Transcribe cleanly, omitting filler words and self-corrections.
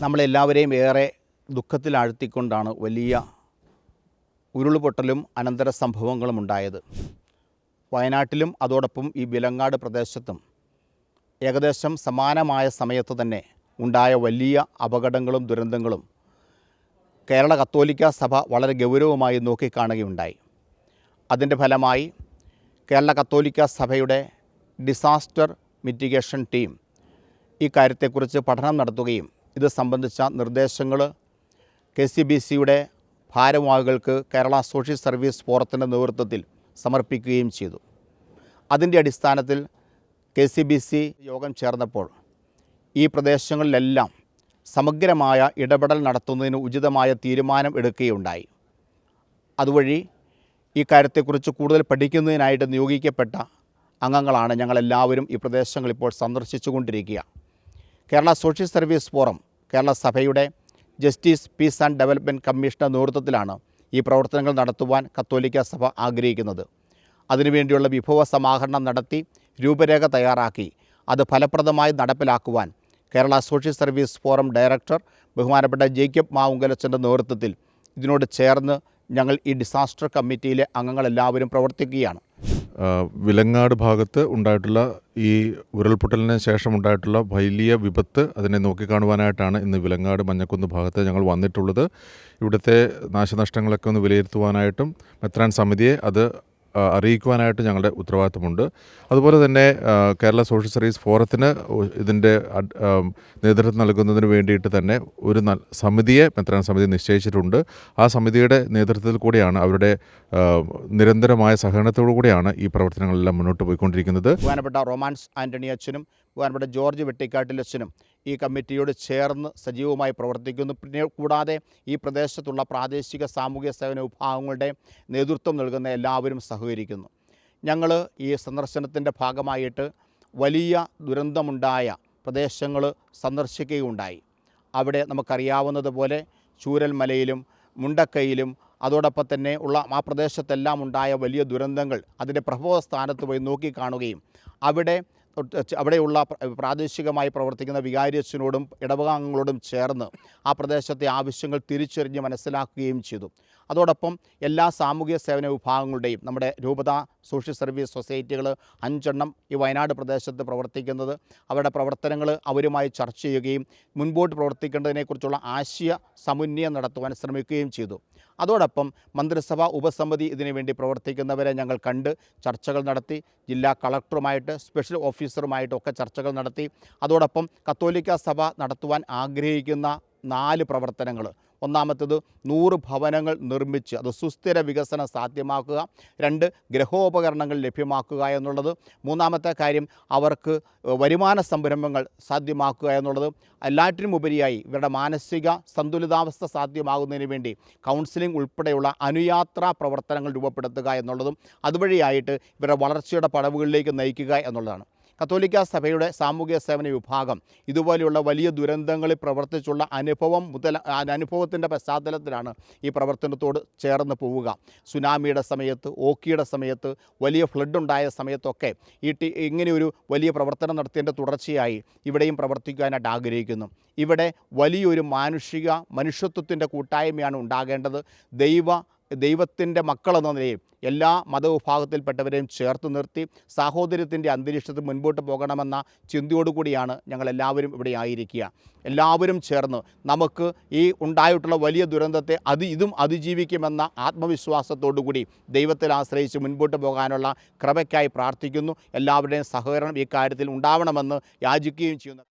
നമ്മളെല്ലാവരെയും ഏറെ ദുഃഖത്തിലാഴ്ത്തിക്കൊണ്ടാണ് വലിയ ഉരുൾപൊട്ടലും അനന്തര സംഭവങ്ങളും ഉണ്ടായത്. വയനാട്ടിലും അതോടൊപ്പം ഈ വിലങ്ങാട് പ്രദേശത്തും ഏകദേശം സമാനമായ സമയത്ത് തന്നെ ഉണ്ടായ വലിയ അപകടങ്ങളും ദുരന്തങ്ങളും കേരള കത്തോലിക്ക സഭ വളരെ ഗൗരവമായി നോക്കിക്കാണുകയുണ്ടായി. അതിൻ്റെ ഫലമായി കേരള കത്തോലിക്ക സഭയുടെ ഡിസാസ്റ്റർ മിറ്റിഗേഷൻ ടീം ഈ കാര്യത്തെക്കുറിച്ച് പഠനം നടത്തുകയും ഇത് സംബന്ധിച്ച നിർദ്ദേശങ്ങൾ KCBCയുടെ ഭാരവാഹികൾക്ക് കേരള സോഷ്യൽ സർവീസ് ഫോറത്തിൻ്റെ നേതൃത്വത്തിൽ സമർപ്പിക്കുകയും ചെയ്തു. അതിൻ്റെ അടിസ്ഥാനത്തിൽ KCBC യോഗം ചേർന്നപ്പോൾ ഈ പ്രദേശങ്ങളിലെല്ലാം സമഗ്രമായ ഇടപെടൽ നടത്തുന്നതിന് ഉചിതമായ തീരുമാനം എടുക്കുകയുണ്ടായി. അതുവഴി ഈ കാര്യത്തെക്കുറിച്ച് കൂടുതൽ പഠിക്കുന്നതിനായിട്ട് നിയോഗിക്കപ്പെട്ട അംഗങ്ങളാണ് ഞങ്ങളെല്ലാവരും ഈ പ്രദേശങ്ങൾ ഇപ്പോൾ സന്ദർശിച്ചു കൊണ്ടിരിക്കുക. Kerala social service forum Kerala സഭയുടെ ജസ്റ്റിസ് പീസ് ആൻഡ് ഡെവലപ്മെൻറ്റ് കമ്മീഷൻ്റെ നേതൃത്വത്തിലാണ് ഈ പ്രവർത്തനങ്ങൾ നടത്തുവാൻ കത്തോലിക്ക സഭ ആഗ്രഹിക്കുന്നത്. അതിനുവേണ്ടിയുള്ള വിഭവ സമാഹരണം നടത്തി രൂപരേഖ തയ്യാറാക്കി അത് ഫലപ്രദമായി നടപ്പിലാക്കുവാൻ Kerala social service forum director ബഹുമാനപ്പെട്ട ജേക്കബ് മാവുങ്കലച്ചൻ്റെ നേതൃത്വത്തിൽ ഇതിനോട് ചേർന്ന് ഞങ്ങൾ ഈ ഡിസാസ്റ്റർ കമ്മിറ്റിയിലെ അംഗങ്ങളെല്ലാവരും പ്രവർത്തിക്കുകയാണ്. വിലങ്ങാട് ഭാഗത്ത് ഉണ്ടായിട്ടുള്ള ഈ ഉരുൾപൊട്ടലിന് ശേഷം ഉണ്ടായിട്ടുള്ള വലിയ വിപത്ത് അതിനെ നോക്കിക്കാണുവാനായിട്ടാണ് ഇന്ന് വിലങ്ങാട് മഞ്ഞക്കുന്ന് ഭാഗത്ത് ഞങ്ങൾ വന്നിട്ടുള്ളത്. ഇവിടുത്തെ നാശനഷ്ടങ്ങളൊക്കെ ഒന്ന് വിലയിരുത്തുവാനായിട്ടും മെത്രാൻ സമിതിയെ അത് അറിയിക്കുവാനായിട്ട് ഞങ്ങളുടെ ഉത്തരവാദിത്തമുണ്ട്. അതുപോലെ തന്നെ കേരള സോഷ്യൽ സർവീസ് ഫോറത്തിന് ഇതിൻ്റെ നേതൃത്വം നൽകുന്നതിന് വേണ്ടിയിട്ട് തന്നെ ഒരു സമിതിയെ മെത്രാൻ സമിതി നിശ്ചയിച്ചിട്ടുണ്ട്. ആ സമിതിയുടെ നേതൃത്വത്തിൽ കൂടിയാണ് അവരുടെ നിരന്തരമായ സഹകരണത്തോടു കൂടിയാണ് ഈ പ്രവർത്തനങ്ങളെല്ലാം മുന്നോട്ട് പോയിക്കൊണ്ടിരിക്കുന്നത്. ബഹുമാനപ്പെട്ട റോമാൻസ് ആൻ്റണി അച്ഛനും ബഹുമാനപ്പെട്ട ജോർജ് വെട്ടിക്കാട്ടിൽ അച്ഛനും ഈ കമ്മിറ്റിയോട് ചേർന്ന് സജീവമായി പ്രവർത്തിക്കുന്നു. പിന്നെ കൂടാതെ ഈ പ്രദേശത്തുള്ള പ്രാദേശിക സാമൂഹ്യ സേവന വിഭാഗങ്ങളുടെ നേതൃത്വം നൽകുന്ന എല്ലാവരും സഹകരിക്കുന്നു. ഞങ്ങൾ ഈ സന്ദർശനത്തിൻ്റെ ഭാഗമായിട്ട് വലിയ ദുരന്തമുണ്ടായ പ്രദേശങ്ങൾ സന്ദർശിക്കുകയുണ്ടായി. അവിടെ നമുക്കറിയാവുന്നതുപോലെ ചൂരൽമലയിലും മുണ്ടക്കയിലും അതോടൊപ്പം തന്നെ ഉള്ള ആ പ്രദേശത്തെല്ലാം ഉണ്ടായ വലിയ ദുരന്തങ്ങൾ അതിൻ്റെ പ്രഭവ സ്ഥാനത്ത് പോയി നോക്കിക്കാണുകയും അവിടെയുള്ള പ്രാദേശികമായി പ്രവർത്തിക്കുന്ന വികാരിയച്ഛനോടും ഇടവകാംഗങ്ങളോടും ചേർന്ന് ആ പ്രദേശത്തെ ആവശ്യങ്ങൾ തിരിച്ചറിഞ്ഞ് മനസ്സിലാക്കുകയും ചെയ്തു. അതോടൊപ്പം എല്ലാ സാമൂഹ്യ സേവന വിഭാഗങ്ങളുടെയും നമ്മുടെ രൂപത സോഷ്യൽ സർവീസ് സൊസൈറ്റികൾ 5 ഈ വയനാട് പ്രദേശത്ത് പ്രവർത്തിക്കുന്നത് അവരുടെ പ്രവർത്തനങ്ങൾ അവരുമായി ചർച്ച ചെയ്യുകയും മുൻപോട്ട് പ്രവർത്തിക്കേണ്ടതിനെക്കുറിച്ചുള്ള ആശയ സമന്വയം നടത്തുവാൻ ശ്രമിക്കുകയും ചെയ്തു. അതോടൊപ്പം മന്ത്രിസഭ ഉപസമിതി ഇതിനുവേണ്ടി പ്രവർത്തിക്കുന്നവരെ ഞങ്ങൾ കണ്ട് ചർച്ചകൾ നടത്തി. ജില്ലാ കളക്ടറുമായിട്ട് സ്പെഷ്യൽ ഓഫീസറുമായിട്ടൊക്കെ ചർച്ചകൾ നടത്തി. അതോടൊപ്പം കത്തോലിക്ക സഭ നടത്തുവാൻ ആഗ്രഹിക്കുന്ന 4 പ്രവർത്തനങ്ങൾ: ഒന്നാമത്തേത് 100 ഭവനങ്ങൾ നിർമ്മിച്ച് അത് സുസ്ഥിര വികസനം സാധ്യമാക്കുക. 2 ഗൃഹോപകരണങ്ങൾ ലഭ്യമാക്കുക എന്നുള്ളത്. മൂന്നാമത്തെ കാര്യം അവർക്ക് വരുമാന സംരംഭങ്ങൾ സാധ്യമാക്കുക എന്നുള്ളത്. എല്ലാറ്റിനും ഉപരിയായി ഇവരുടെ മാനസിക സന്തുലിതാവസ്ഥ സാധ്യമാകുന്നതിന് വേണ്ടി കൗൺസിലിംഗ് ഉൾപ്പെടെയുള്ള അനുയാത്രാ പ്രവർത്തനങ്ങൾ രൂപപ്പെടുത്തുക എന്നുള്ളതും അതുവഴിയായിട്ട് ഇവരുടെ വളർച്ചയുടെ പടവുകളിലേക്ക് നയിക്കുക എന്നുള്ളതാണ്. കത്തോലിക്ക സഭയുടെ സാമൂഹ്യ സേവന വിഭാഗം ഇതുപോലെയുള്ള വലിയ ദുരന്തങ്ങളിൽ പ്രവർത്തിച്ചുള്ള അനുഭവത്തിൻ്റെ പശ്ചാത്തലത്തിലാണ് ഈ പ്രവർത്തനത്തോട് ചേർന്ന് പോവുക. സുനാമിയുടെ സമയത്ത്, ഓക്കിയുടെ സമയത്ത്, വലിയ ഫ്ലഡ് ഉണ്ടായ സമയത്തൊക്കെ ഇങ്ങനെയൊരു വലിയ പ്രവർത്തനം നടത്തിയതിൻ്റെ തുടർച്ചയായി ഇവിടെയും പ്രവർത്തിക്കാനായിട്ട് ആഗ്രഹിക്കുന്നു. ഇവിടെ വലിയൊരു മനുഷ്യത്വത്തിൻ്റെ കൂട്ടായ്മയാണ് ഉണ്ടാകേണ്ടത്. ദൈവത്തിൻ്റെ മക്കളെന്ന നിലയിൽ എല്ലാ മതവിഭാഗത്തിൽപ്പെട്ടവരെയും ചേർത്ത് നിർത്തി സാഹോദര്യത്തിൻ്റെ അന്തരീക്ഷത്തിൽ മുൻപോട്ട് പോകണമെന്ന ചിന്തയോടുകൂടിയാണ് ഞങ്ങളെല്ലാവരും ഇവിടെ ആയിരിക്കുക. എല്ലാവരും ചേർന്ന് നമുക്ക് ഈ ഉണ്ടായിട്ടുള്ള വലിയ ദുരന്തത്തെ ഇതും അതിജീവിക്കുമെന്ന ആത്മവിശ്വാസത്തോടു കൂടി ദൈവത്തിൽ ആശ്രയിച്ച് മുൻപോട്ട് പോകാനുള്ള കൃപയ്ക്കായി പ്രാർത്ഥിക്കുന്നു. എല്ലാവരുടെയും സഹകരണം ഈ കാര്യത്തിൽ ഉണ്ടാവണമെന്ന് യാചിക്കുകയും ചെയ്യുന്നു.